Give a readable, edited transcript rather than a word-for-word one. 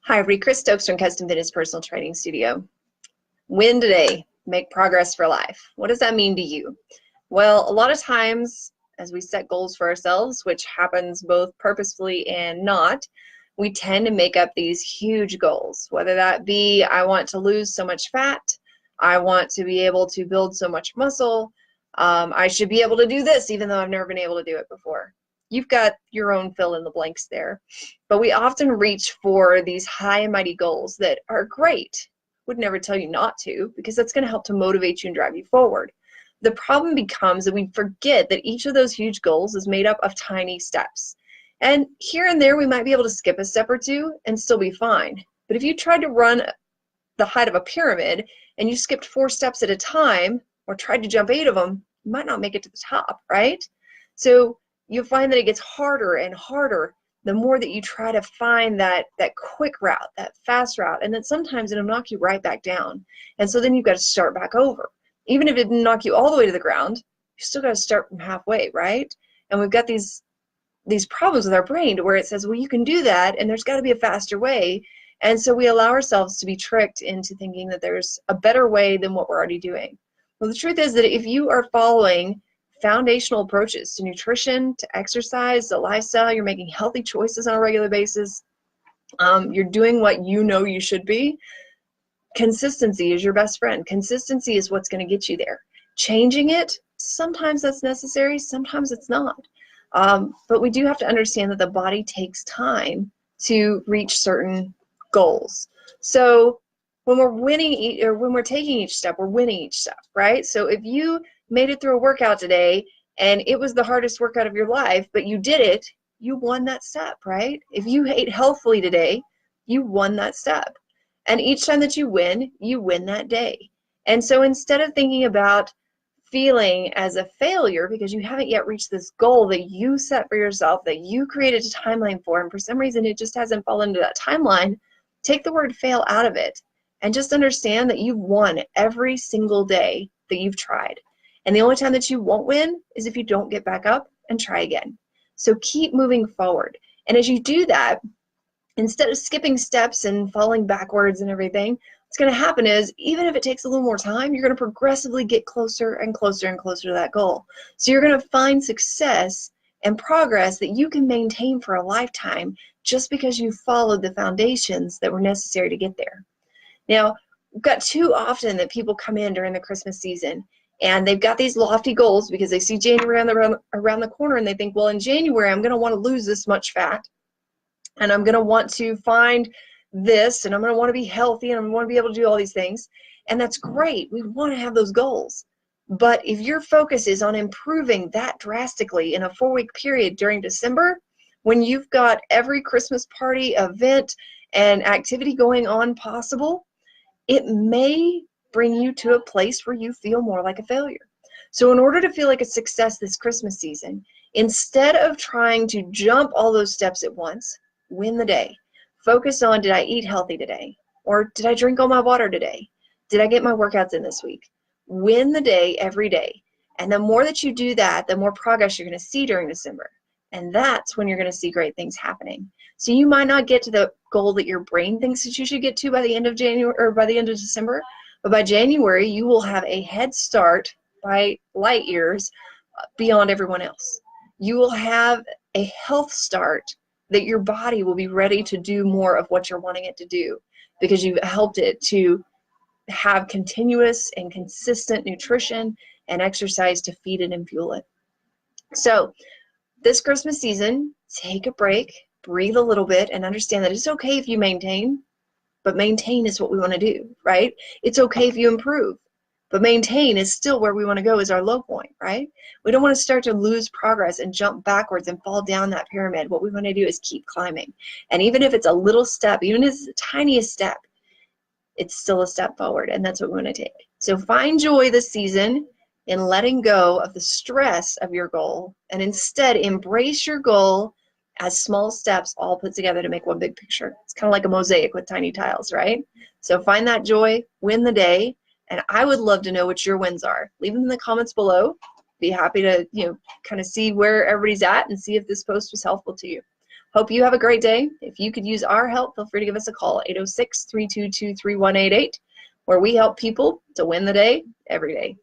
Hi, everybody. Chris Stokes from Custom Fitness Personal Training Studio. Win today, make progress for life. What does that mean to you? Well, a lot of times as we set goals for ourselves, which happens both purposefully and not, we tend to make up these huge goals, whether that be I want to lose so much fat, I want to be able to build so much muscle, I should be able to do this even though I've never been able to do it before. You've got your own fill in the blanks there. But we often reach for these high and mighty goals that are great. Would never tell you not to, because that's going to help to motivate you and drive you forward. The problem becomes that we forget that each of those huge goals is made up of tiny steps. And here and there, we might be able to skip a step or two and still be fine. But if you tried to run the height of a pyramid and you skipped 4 steps at a time or tried to jump 8 of them, you might not make it to the top, right? So you'll find that it gets harder and harder the more that you try to find that quick route, that fast route, and then sometimes it'll knock you right back down. And so then you've got to start back over. Even if it didn't knock you all the way to the ground, you still got to start from halfway, right? And we've got these problems with our brain to where it says, well, you can do that, and there's got to be a faster way. And so we allow ourselves to be tricked into thinking that there's a better way than what we're already doing. Well, the truth is that if you are following foundational approaches to nutrition, to exercise, to lifestyle, you're making healthy choices on a regular basis, you're doing what you know you should be, consistency is your best friend. Consistency is what's going to get you there. Changing it, sometimes that's necessary, sometimes it's not. But we do have to understand that the body takes time to reach certain goals. So when we're winning, or when we're taking each step, we're winning each step, right? So if you made it through a workout today and it was the hardest workout of your life, but you did it, you won that step, right? If you ate healthfully today, you won that step. And each time that you win that day. And so instead of thinking about feeling as a failure because you haven't yet reached this goal that you set for yourself, that you created a timeline for, and for some reason it just hasn't fallen into that timeline, take the word fail out of it and just understand that you've won every single day that you've tried. And the only time that you won't win is if you don't get back up and try again. So keep moving forward. And as you do that, instead of skipping steps and falling backwards and everything, what's going to happen is, even if it takes a little more time, you're going to progressively get closer and closer and closer to that goal. So you're going to find success and progress that you can maintain for a lifetime just because you followed the foundations that were necessary to get there. Now, we've got too often that people come in during the Christmas season and they've got these lofty goals because they see January around the corner and they think, well, in January, I'm going to want to lose this much fat and I'm going to want to find this and I'm going to want to be healthy and I'm going to want to be able to do all these things. And that's great. We want to have those goals. But if your focus is on improving that drastically in a 4-week period during December, when you've got every Christmas party, event, and activity going on possible, it may bring you to a place where you feel more like a failure. So in order to feel like a success this Christmas season, instead of trying to jump all those steps at once, win the day. Focus on, did I eat healthy today? Or did I drink all my water today? Did I get my workouts in this week? Win the day every day. And the more that you do that, the more progress you're going to see during December. And that's when you're going to see great things happening. So you might not get to the goal that your brain thinks that you should get to by the end of January or by the end of December, but by January you will have a head start by light years beyond everyone else. You will have a health start that your body will be ready to do more of what you're wanting it to do because you've helped it to have continuous and consistent nutrition and exercise to feed it and fuel it. So this Christmas season, take a break, breathe a little bit, and understand that it's okay if you maintain, but maintain is what we want to do, right? It's okay if you improve, but maintain is still where we want to go as our low point, right? We don't want to start to lose progress and jump backwards and fall down that pyramid. What we want to do is keep climbing. And even if it's a little step, even if it's the tiniest step, it's still a step forward, and that's what we want to take. So find joy this season in letting go of the stress of your goal and instead embrace your goal as small steps all put together to make one big picture. It's kind of like a mosaic with tiny tiles, right? So find that joy, win the day, and I would love to know what your wins are. Leave them in the comments below. Be happy to kind of see where everybody's at and see if this post was helpful to you. Hope you have a great day. If you could use our help, feel free to give us a call, 806-322-3188, where we help people to win the day every day.